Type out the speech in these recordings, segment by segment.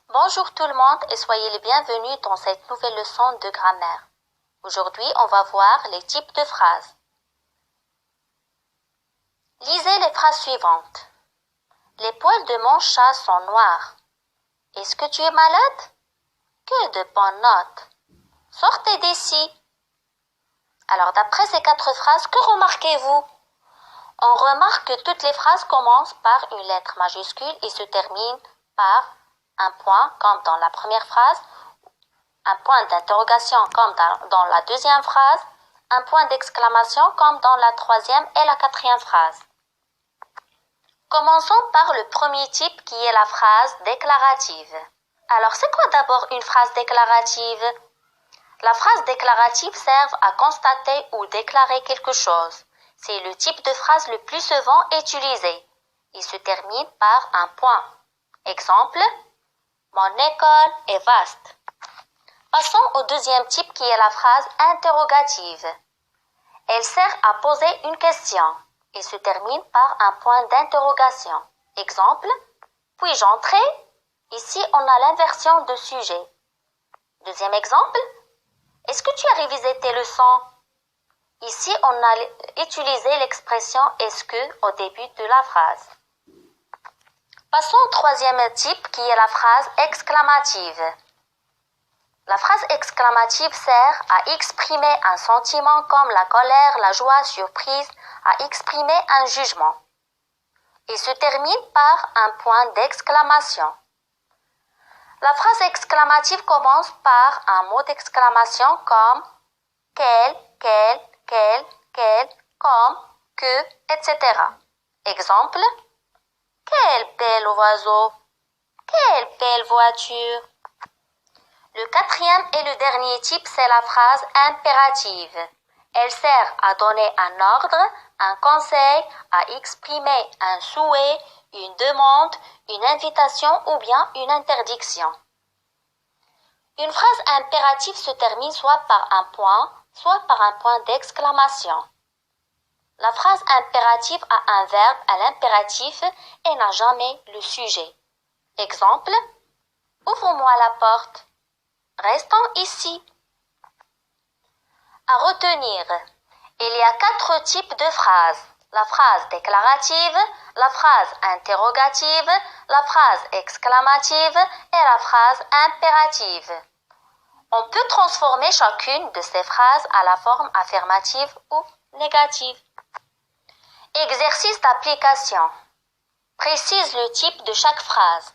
Bonjour tout le monde et soyez les bienvenus dans cette nouvelle leçon de grammaire. Aujourd'hui, on va voir les types de phrases. Lisez les phrases suivantes. Les poils de mon chat sont noirs. Est-ce que tu es malade? Que de bonnes notes. Sortez d'ici. Alors, d'après ces 4 phrases, que remarquez-vous? On remarque que toutes les phrases commencent par une lettre majuscule et se terminent par un point, comme dans la première phrase, un point d'interrogation comme dans la deuxième phrase, un point d'exclamation comme dans la troisième et la quatrième phrase. Commençons par le premier type qui est la phrase déclarative. Alors, c'est quoi d'abord une phrase déclarative? La phrase déclarative sert à constater ou déclarer quelque chose. C'est le type de phrase le plus souvent utilisé. Il se termine par un point. Exemple, mon école est vaste. Passons au deuxième type qui est la phrase interrogative. Elle sert à poser une question. Il se termine par un point d'interrogation. Exemple, puis-je entrer? Ici, on a l'inversion de sujet. Deuxième exemple, est-ce que tu as révisé tes leçons? Ici, on a utilisé l'expression « est-ce que » au début de la phrase. Passons au troisième type qui est la phrase exclamative. La phrase exclamative sert à exprimer un sentiment comme la colère, la joie, surprise, à exprimer un jugement. Il se termine par un point d'exclamation. La phrase exclamative commence par un mot d'exclamation comme quel, comme, que, etc. Exemple, quel bel oiseau, quelle belle voiture. Le quatrième et le dernier type, c'est la phrase impérative. Elle sert à donner un ordre, un conseil, à exprimer un souhait, une demande, une invitation ou bien une interdiction. Une phrase impérative se termine soit par un point, soit par un point d'exclamation. La phrase impérative a un verbe à l'impératif et n'a jamais le sujet. Exemple, ouvre-moi la porte. Restons ici. À retenir, il y a 4 types de phrases. La phrase déclarative, la phrase interrogative, la phrase exclamative et la phrase impérative. On peut transformer chacune de ces phrases à la forme affirmative ou négative. Exercice d'application. Précise le type de chaque phrase.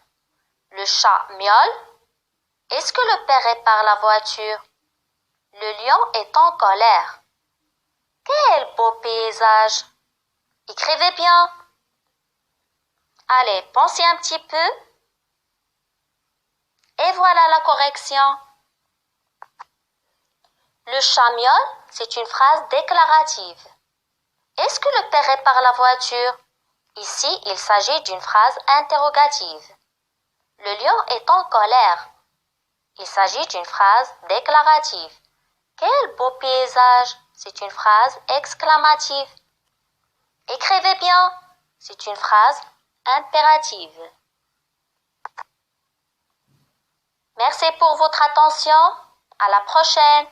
Le chat miaule. Est-ce que le père répare la voiture? Le lion est en colère. Quel beau paysage! Écrivez bien. Allez, pensez un petit peu. Et voilà la correction. Le chat miaule, c'est une phrase déclarative. Est-ce que le père répare la voiture? Ici, il s'agit d'une phrase interrogative. Le lion est en colère. Il s'agit d'une phrase déclarative. Quel beau paysage! C'est une phrase exclamative. Écrivez bien. C'est une phrase impérative. Merci pour votre attention. À la prochaine.